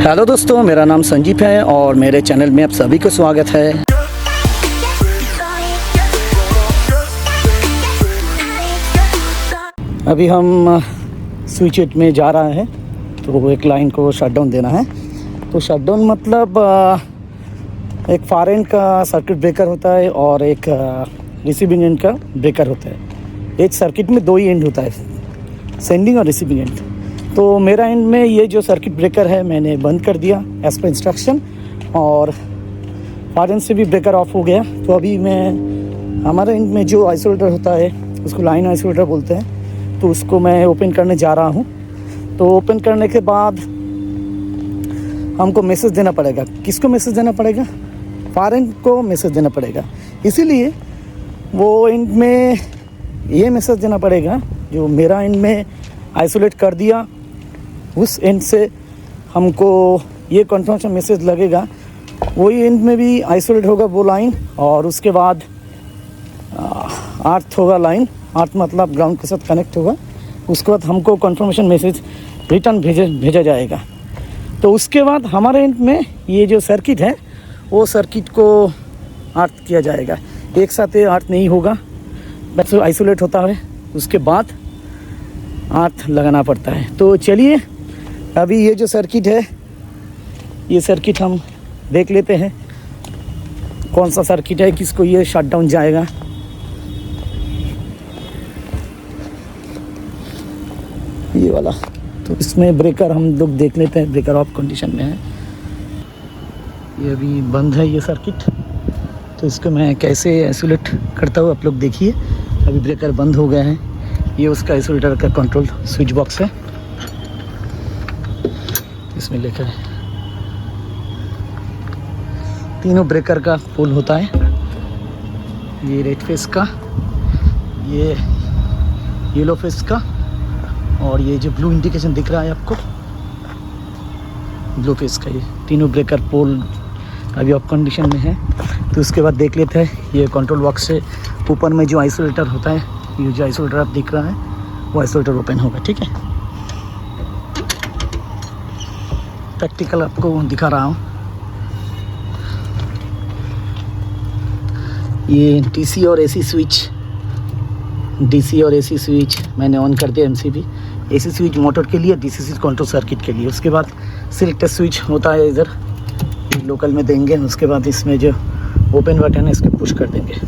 Hello दोस्तों, मेरा नाम संजीव है और मेरे चैनल में आप सभी को स्वागत है। अभी हम स्विच इट में जा रहे हैं, तो एक लाइन को शटडाउन देना है। तो शटडाउन मतलब एक फार एंड का सर्किट ब्रेकर होता है और एक रिसीविंग एंड का ब्रेकर होता है। एक सर्किट में दो ही एंड होता है, सेंडिंग और रिसीविंग एंड। तो मेरा एंड में ये जो सर्किट ब्रेकर है मैंने बंद कर दिया एज पर इंस्ट्रक्शन, और फार एंड से भी ब्रेकर ऑफ हो गया। तो अभी मैं हमारे एंड में जो आइसोलेटर होता है उसको लाइन आइसोलेटर बोलते हैं, तो उसको मैं ओपन करने जा रहा हूँ। तो ओपन करने के बाद हमको मैसेज देना पड़ेगा। किसको मैसेज देना पड़ेगा? फार एंड को मैसेज देना पड़ेगा। इसीलिए वो एंड में ये मैसेज देना पड़ेगा जो मेरा एंड में आइसोलेट कर दिया, उस एंड से हमको ये कन्फर्मेशन मैसेज लगेगा। वही एंड में भी आइसोलेट होगा वो लाइन, और उसके बाद अर्थ होगा लाइन, अर्थ मतलब ग्राउंड के साथ कनेक्ट होगा। उसके बाद हमको कन्फर्मेशन मैसेज रिटर्न भेजा जाएगा। तो उसके बाद हमारे एंड में ये जो सर्किट है वो सर्किट को अर्थ किया जाएगा। एक साथ ये अर्थ नहीं होगा, बस आइसोलेट होता है, उसके बाद अर्थ लगाना पड़ता है। तो चलिए अभी ये जो सर्किट है, ये सर्किट हम देख लेते हैं कौन सा सर्किट है, किसको ये शट डाउन जाएगा। ये वाला, तो इसमें ब्रेकर हम लोग देख लेते हैं, ब्रेकर ऑफ कंडीशन में है। ये अभी बंद है ये सर्किट, तो इसको मैं कैसे आइसोलेट करता हूँ आप लोग देखिए। अभी ब्रेकर बंद हो गया है। ये उसका आइसोलेटर का कंट्रोल स्विच बॉक्स है, इसमें लिखा है तीनों ब्रेकर का पोल होता है। ये रेड फेस का, ये येलो फेस का, और ये जो ब्लू इंडिकेशन दिख रहा है आपको, ब्लू फेस का। ये तीनों ब्रेकर पोल अभी ऑफ कंडीशन में है। तो उसके बाद देख लेते हैं ये कंट्रोल बॉक्स से ऊपर में जो आइसोलेटर होता है, ये जो आइसोलेटर आप दिख रहा है वो आइसोलेटर ओपन होगा। ठीक है, प्रैक्टिकल आपको दिखा रहा हूँ। ये डीसी और एसी स्विच, डीसी और एसी स्विच मैंने ऑन कर दिया। एमसीबी एसी स्विच मोटर के लिए, डीसी स्विच कंट्रोल सर्किट के लिए। उसके बाद सिलेक्टर स्विच होता है इधर, लोकल में देंगे। उसके बाद इसमें जो ओपन बटन है इसको पुश कर देंगे। तो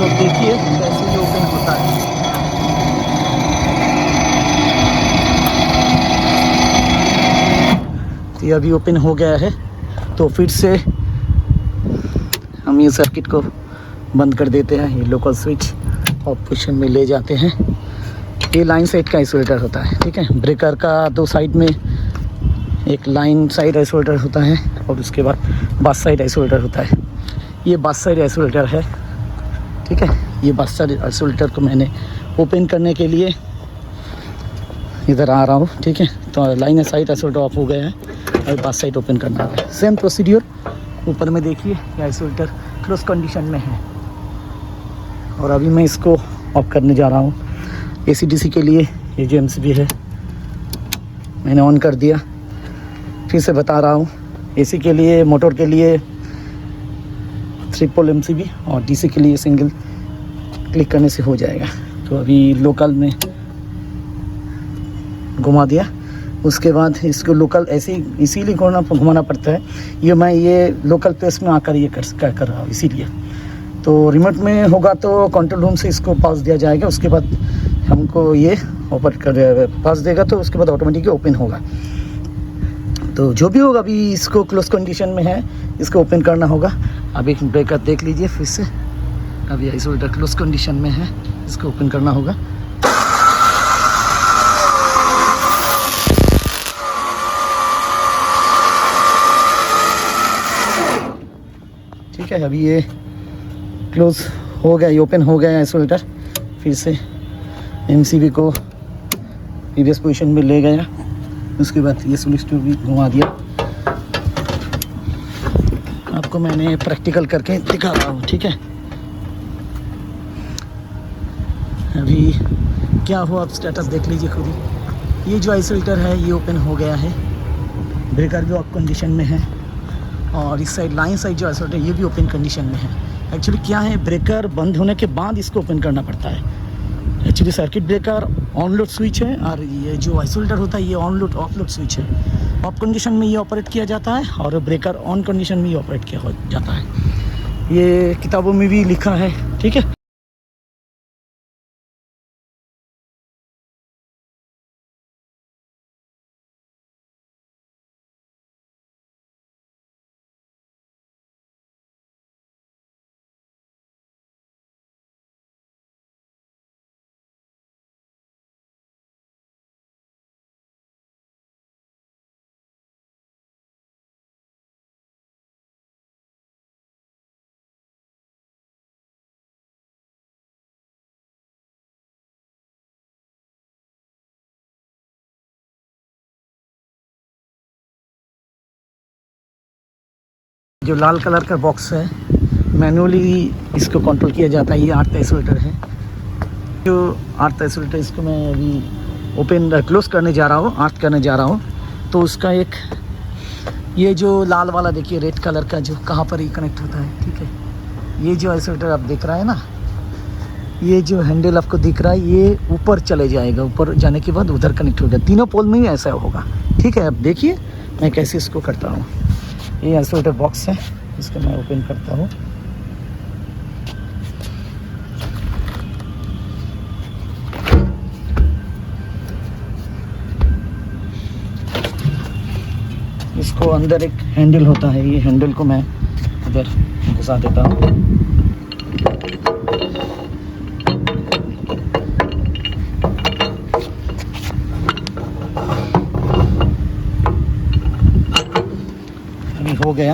देखिए कैसे ये ओपन होता है। ये अभी ओपन हो गया है। तो फिर से हम ये सर्किट को बंद कर देते हैं। ये लोकल स्विच ऑफ पोजीशन में ले जाते हैं। ये लाइन साइड का आइसोलेटर होता है। ठीक है, ब्रेकर का दो साइड में एक लाइन साइड आइसोलेटर होता है और उसके बाद बस साइड आइसोलेटर होता है। ये बस साइड आइसोलेटर है। ठीक है, ये बस साइड आइसोलेटर को मैंने ओपन करने के लिए इधर आ रहा हूँ। ठीक है, तो लाइन साइड आइसोलेटर ऑफ हो गया है और बस साइड ओपन करना है। सेम प्रोसीड्यूर ऊपर में देखिए, ये आइसोलेटर क्लोज कंडीशन में है और अभी मैं इसको ऑफ करने जा रहा हूँ। एसी-डीसी के लिए ये जो एमसीबी है मैंने ऑन कर दिया। फिर से बता रहा हूँ, एसी के लिए, मोटर के लिए 3 पोल एमसीबी और डीसी के लिए सिंगल क्लिक करने से हो जाएगा। तो अभी लोकल में घुमा दिया। उसके बाद इसको लोकल ऐसे इसीलिए घुमाना पड़ता है। ये लोकल प्लेस में आकर ये कर रहा हूँ इसीलिए। तो रिमोट में होगा तो कंट्रोल रूम से इसको पास दिया जाएगा। उसके बाद हमको ये ओपन कर पास देगा, तो उसके बाद ऑटोमेटिकली ओपन होगा। तो जो भी होगा, अभी इसको क्लोज कंडीशन में है, इसको ओपन करना होगा। अभी ब्रेकर देख लीजिए फिर से, अभी आइसोलेटर क्लोज कंडीशन में है, इसको ओपन करना होगा। ठीक है, अभी ये क्लोज हो गया, ये ओपन हो गया आइसोलेटर। फिर से एमसीबी को प्रीवियस पोजीशन में ले गया। उसके बाद ये स्विच को भी घुमा दिया। आपको मैंने प्रैक्टिकल करके दिखा रहा हूँ। ठीक है, अभी क्या हुआ आप स्टेटस देख लीजिए खुद ही। ये जो आइसोलेटर है ये ओपन हो गया है, ब्रेकर भी ऑफ कंडीशन में है, और इस साइड लाइन साइड जो आइसोलेटर ये भी ओपन कंडीशन में है। एक्चुअली क्या है, ब्रेकर बंद होने के बाद इसको ओपन करना पड़ता है। Actually circuit breaker on load switch है, और ये जो आइसोलेटर होता है ये on load of load switch है। ऑफ कंडीशन में ये ऑपरेट किया जाता है, और ब्रेकर ऑन कंडीशन में ये ऑपरेट किया हो जाता है। ये किताबों में भी लिखा है, ठीक है। जो लाल कलर का बॉक्स है, मैनुअली इसको कंट्रोल किया जाता है। ये आर्थ आइसोलेटर है, जो आर्थ आइसोलेटर इसको मैं अभी ओपन क्लोज करने जा रहा हूँ, आर्थ करने जा रहा हूँ। तो उसका एक ये जो लाल वाला देखिए रेड कलर का, जो कहाँ पर ही कनेक्ट होता है, ठीक है। ये जो आइसोलेटर आप देख रहा है ना, ये जो हैंडल आपको दिख रहा है, ये ऊपर चले जाएगा। ऊपर जाने के बाद उधर कनेक्ट होगा। तीनों पोल में भी ऐसा होगा, ठीक है। अब देखिए मैं कैसे इसको करता हूँ। ये आइसोलेटर बॉक्स है, इसको मैं ओपन करता हूँ। इसको अंदर एक हैंडल होता है, ये हैंडल को मैं इधर घुसा देता हूँ। अभी हो गया,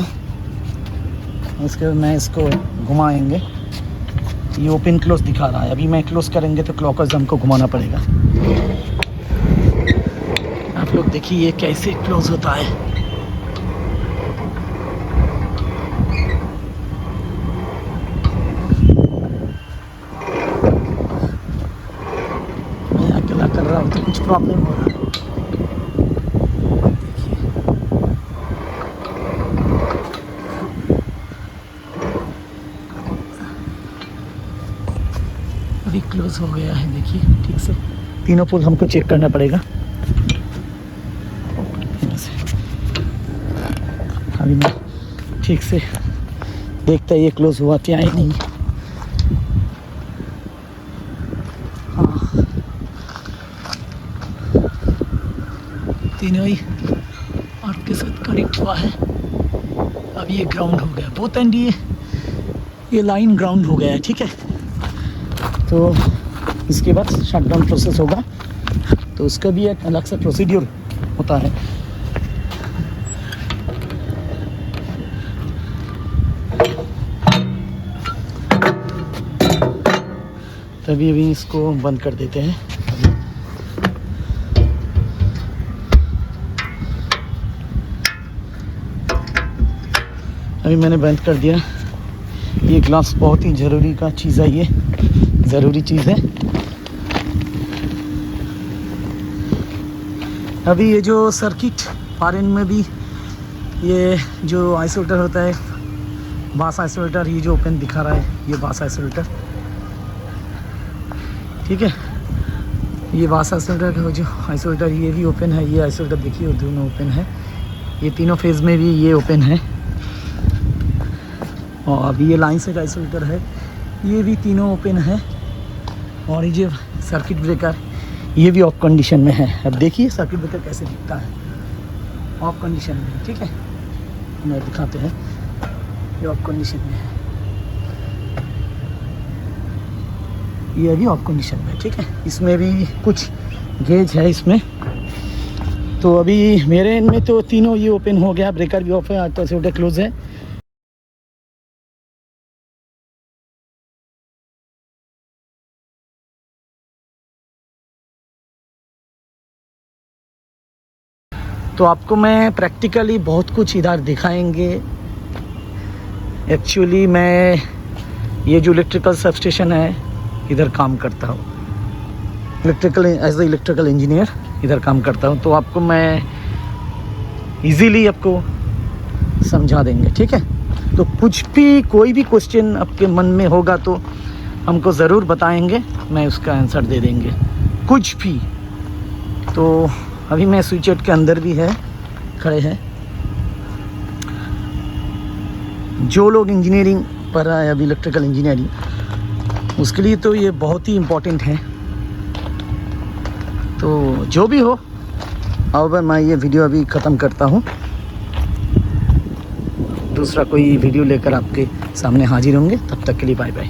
उसके बाद मैं इसको घुमाएंगे। ये ओपन क्लोज दिखा रहा है, अभी मैं क्लोज करेंगे तो क्लॉकवाइज हमको घुमाना पड़ेगा। आप लोग देखिए ये कैसे क्लोज होता है। मैं अकेला कर रहा हूँ तो कुछ प्रॉब्लम हो रहा है। अभी क्लोज हो गया है, देखिए ठीक से। तीनों पोल हमको चेक करना पड़ेगा। अभी मैं ठीक से देखता ये क्लोज हुआ क्या है नहीं। हाँ, तीनों ही आर्थ के साथ कनेक्ट हुआ है। अब ये ग्राउंड हो गया, बोथ एंड ये लाइन ग्राउंड हो गया है, ठीक है। तो इसके बाद शटडाउन प्रोसेस होगा, तो उसका भी एक अलग सा प्रोसीड्यूर होता है। तभी अभी इसको बंद कर देते हैं। अभी मैंने बंद कर दिया। ये ग्लास बहुत ही ज़रूरी का चीज़ है, ये ज़रूरी चीज़ है। अभी ये जो सर्किट फॉरेन में भी ये जो आइसोलेटर होता है, बास आइसोलेटर, ये जो ओपन दिखा रहा है ये बास आइसोलेटर, ठीक है। ये बास आइसोलेटर का जो आइसोलेटर ये भी ओपन है। ये आइसोलेटर देखिए वो दोनों ओपन है, ये तीनों फेज़ में भी ये ओपन है। और अभी ये लाइन से आइसोलेटर है, ये भी तीनों ओपन है। और ये जो सर्किट ब्रेकर ये भी ऑफ कंडीशन में है। अब देखिए सर्किट ब्रेकर कैसे दिखता है ऑफ कंडीशन में, ठीक है। मैं दिखाते हैं, ये ऑफ कंडीशन में है, ये भी ऑफ कंडीशन में, ठीक है। इसमें भी कुछ गेज है इसमें। तो अभी मेरे एंड में तो तीनों ये ओपन हो गया, ब्रेकर भी ऑफ है, तो आइसोलेटर क्लोज है। तो आपको मैं प्रैक्टिकली बहुत कुछ इधर दिखाएंगे। एक्चुअली मैं ये जो इलेक्ट्रिकल सबस्टेशन है इधर काम करता हूँ, electrical as a electrical engineer इधर काम करता हूँ। तो आपको मैं इजीली आपको समझा देंगे, ठीक है। तो कुछ भी कोई भी क्वेश्चन आपके मन में होगा तो हमको ज़रूर बताएंगे, मैं उसका आंसर दे देंगे, कुछ भी। तो अभी मैं स्विचट के अंदर भी है खड़े हैं। जो लोग इंजीनियरिंग पढ़ रहा है अभी, इलेक्ट्रिकल इंजीनियरिंग, उसके लिए तो ये बहुत ही इम्पोर्टेंट है। तो जो भी हो, अब मैं ये वीडियो अभी ख़त्म करता हूँ, दूसरा कोई वीडियो लेकर आपके सामने हाजिर होंगे। तब तक के लिए बाय बाय।